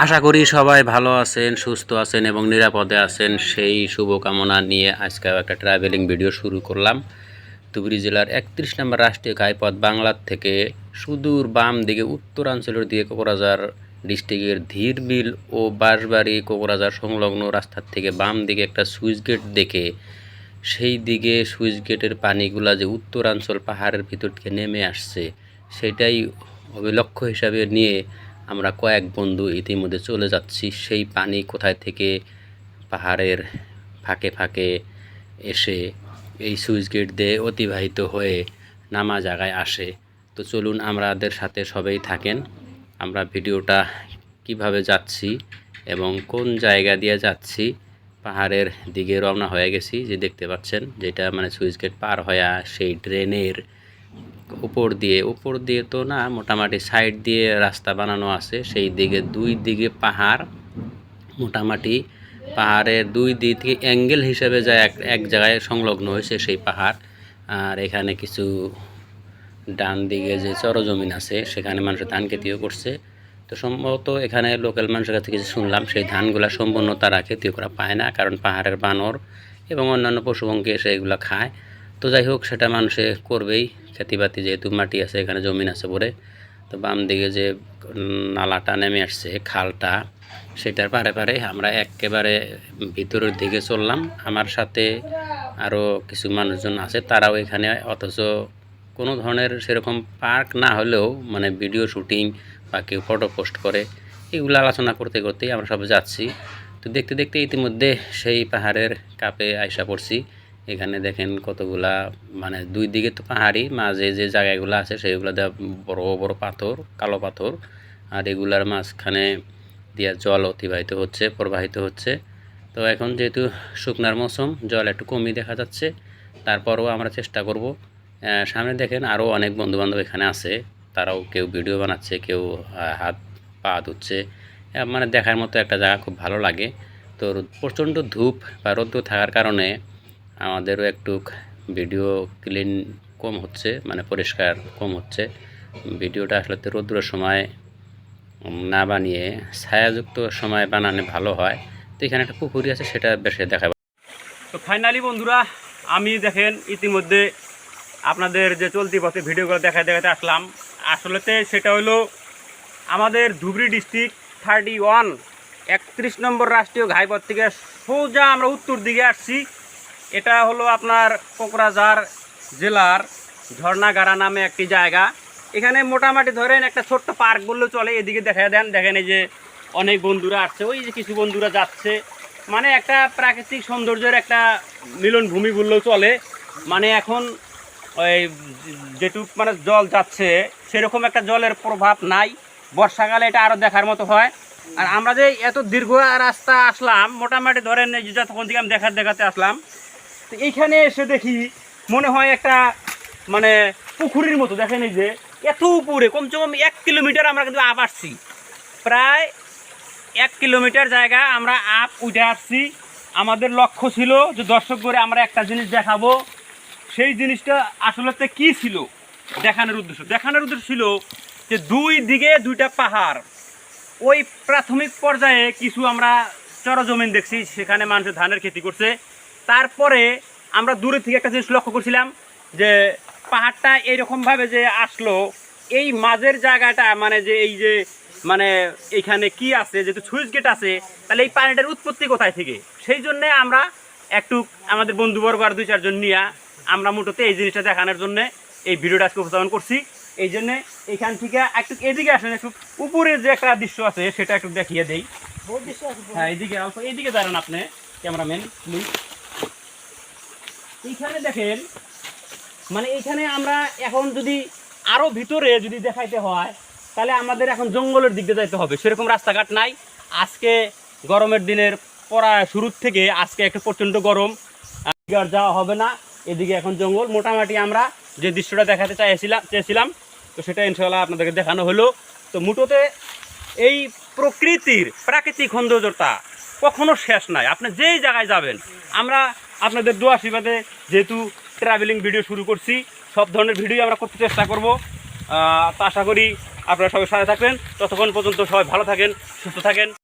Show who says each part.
Speaker 1: আশা করি সবাই ভালো আছেন, সুস্থ আছেন এবং নিরাপদে আছেন। সেই শুভকামনা নিয়ে আজকে একটা ট্রাভেলিং ভিডিও শুরু করলাম। ধুবড়ী জেলার ৩১ নম্বর রাষ্ট্রীয় ঘাইপথ বাংলার থেকে সুদূর বাম দিকে উত্তরাঞ্চলের দিকে কোকরাঝার ডিস্ট্রিক্টের ধীরবিল ও বাঁশবাড়ি কোকরাঝার সংলগ্ন রাস্তার থেকে বাম দিকে একটা সুইচ গেট দেখে সেই দিকে সুইচ গেটের পানিগুলা যে উত্তরাঞ্চল পাহাড়ের ভিতর থেকে নেমে আসছে সেটাই অভিলক্ষ্য হিসাবে নিয়ে আমরা কয়েক বন্ধু ইতিমধ্যে চলে যাচ্ছি। সেই পানি কোথায় থেকে পাহাড়ের ফাঁকে ফাঁকে এসে এই সুইচ গেট দিয়ে অতিবাহিত হয়ে নামা জায়গায় আসে। তো চলুন আমাদের সাথে সবাই থাকেন। আমরা ভিডিওটা কিভাবে যাচ্ছি এবং কোন জায়গা দিয়ে যাচ্ছি, পাহাড়ের দিকে রওনা হয়ে গেছি, যে দেখতে পাচ্ছেন যেটা মানে সুইচ গেট পার হয়ে সেই ড্রেনের উপর দিয়ে তো না, মোটামুটি সাইড দিয়ে রাস্তা বানানো আছে। সেই দিকে দুই দিকে পাহাড়, মোটামুটি পাহাড়ের দুই দিক থেকে অ্যাঙ্গেল হিসেবে যায় এক জায়গায় সংলগ্ন হয়েছে সেই পাহাড়। আর এখানে কিছু ডান দিকে যে চরজমিন আছে সেখানে মানুষের ধান খেতিও করছে। তো সম্ভবত এখানে লোকাল মানুষের কাছে কিছু শুনলাম, সেই ধানগুলা সম্পূর্ণ তারা খেতিও করা পায় না, কারণ পাহাড়ের বানর এবং অন্যান্য পশুপঙ্খী এসে এগুলো খায়। তো যাই হোক, সেটা মানুষে করবেই, খেতিবাতি যেহেতু মাটি আছে, এখানে জমিন আছে পরে। তো বাম দিকে যে নালাটা নেমে আসছে, খালটা, সেটার পারে পারে আমরা একেবারে ভিতরের দিকে চললাম। আমার সাথে আরও কিছু মানুষজন আছে, তারাও এখানে, অথচ কোনো ধরনের সেরকম পার্ক না হলেও মানে ভিডিও শুটিং বা কেউ ফটো পোস্ট করে, এগুলো আলোচনা করতে করতেই আমরা সব যাচ্ছি। তো দেখতে দেখতে ইতিমধ্যে সেই পাহাড়ের কাপে আইসা পড়ছি। এখানে দেখেন কতগুলা, মানে দুই দিকে তো পাহাড়ি, মাঝে যে জায়গাগুলো আছে সেইগুলো দেওয়া বড় বড় পাথর, কালো পাথর, আর এগুলার মাঝখানে দিয়া জল অতিবাহিত হচ্ছে, প্রবাহিত হচ্ছে। তো এখন যেহেতু শুকনার মৌসুম, জল একটু কমই দেখা যাচ্ছে, তারপরও আমরা চেষ্টা করব। সামনে দেখেন আরও অনেক বন্ধুবান্ধব এখানে আছে, তারাও কেউ ভিডিও বানাচ্ছে, কেউ হাত পা ধুচ্ছে। মানে দেখার মতো একটা জায়গা, খুব ভালো লাগে। তো প্রচণ্ড ধূপ বা রৌদ্র থাকার কারণে আমাদেরও একটু ভিডিও ক্লিন কম হচ্ছে, মানে পরিষ্কার কম হচ্ছে। ভিডিওটা আসলে রৌদ্রের সময় না বানিয়ে ছায়াযুক্ত সময় বানানো ভালো হয়। তো এখানে একটা পুকুরি আছে, সেটা বেশি দেখা।
Speaker 2: তো ফাইনালি বন্ধুরা, আমি দেখেন ইতিমধ্যে আপনাদের যে চলতি পথে ভিডিওগুলো দেখাতে আসলাম। আসলেতে সেটা হলো আমাদের ধুবড়ী ডিস্ট্রিক্ট 31 31 নম্বর রাষ্ট্রীয় ঘাইপথ থেকে সোজা আমরা উত্তর দিকে আসছি। এটা হলো আপনার কোকরাঝার জেলার ঝর্ণাগাড়া নামে একটি জায়গা। এখানে মোটামুটি ধরেন একটা ছোট্ট পার্ক বললেও চলে। এদিকে দেখা দেন, দেখেন এই যে অনেক বন্ধুরা আসছে, ওই যে কিছু বন্ধুরা যাচ্ছে। মানে একটা প্রাকৃতিক সৌন্দর্যের একটা মিলনভূমি বললেও চলে। মানে এখন ওই যেটুক মানে জল যাচ্ছে সেরকম একটা জলের প্রভাব নাই। বর্ষাকালে এটা আরও দেখার মতো হয়। আর আমরা যে এত দীর্ঘ রাস্তা আসলাম, মোটামুটি ধরেন এই যে যতক্ষণ থেকে আমি দেখাতে আসলাম, তো এইখানে এসে দেখি মনে হয় একটা মানে পুকুরির মতো। দেখেন এই যে এত উপরে, কমসে কম 1 কিলোমিটার আমরা কিন্তু আপ আসছি, প্রায় 1 কিলোমিটার জায়গা আমরা আপ উঠে আসছি। আমাদের লক্ষ্য ছিল যে দর্শক করে আমরা একটা জিনিস দেখাবো। সেই জিনিসটা আসলে কি ছিল, দেখানোর উদ্দেশ্য ছিল যে দুই দিকে দুইটা পাহাড়। ওই প্রাথমিক পর্যায়ে কিছু আমরা চরজমিন দেখছি, সেখানে মানুষের ধানের খেতি করছে। তারপরে আমরা দূরে থেকে একটা জিনিস লক্ষ্য করছিলাম যে পাহাড়টা এইরকমভাবে যে আসলো, এই মাঝের জায়গাটা মানে যে এই যে মানে এইখানে কি আছে, যেহেতু সুইচ গেট আছে, তাহলে এই পানিটার উৎপত্তি কোথায় থেকে। সেই জন্যে আমরা একটু আমাদের বন্ধুবর্গ আর 2-4 জন নিয়ে আমরা মোটোতে এই জিনিসটা দেখানোর জন্যে এই ভিডিওটা আজকে উপস্থাপন করছি। এই জন্যে এইখান থেকে একটু এদিকে আসেন, একটু উপরের যে একটা দৃশ্য আছে সেটা একটু দেখিয়ে দেই। হ্যাঁ, এইদিকে অল্প এইদিকে দাঁড়ান আপনি, ক্যামেরাম্যান প্লিজ। এইখানে দেখেন, মানে এইখানে আমরা এখন যদি আরও ভিতরে যদি দেখাইতে হয়, তাহলে আমাদের এখন জঙ্গলের দিক দিয়ে যাইতে হবে। সেরকম রাস্তাঘাট নাই। আজকে গরমের দিনের পড়া শুরুর থেকে আজকে একটু প্রচণ্ড গরম, আর যাওয়া হবে না। এদিকে এখন জঙ্গল। মোটামুটি আমরা যে দৃশ্যটা দেখাতে চেয়েছিলাম, তো সেটা ইনশাআল্লাহ আপনাদেরকে দেখানো হলো। তো মুটোতে এই প্রকৃতির প্রাকৃতিক সৌন্দর্যতা কখনো শেষ নাই। আপনি যেই জায়গায় যাবেন, আমরা আপনাদের দোয়া আশীর্বাদে যেহেতু ট্রাভেলিং ভিডিও শুরু করছি, সব ধরনের ভিডিও আমরা করতে চেষ্টা করব। তো আশা করি আপনারা সবাই সাথে থাকবেন। ততক্ষণ পর্যন্ত সবাই ভালো থাকেন, সুস্থ থাকেন।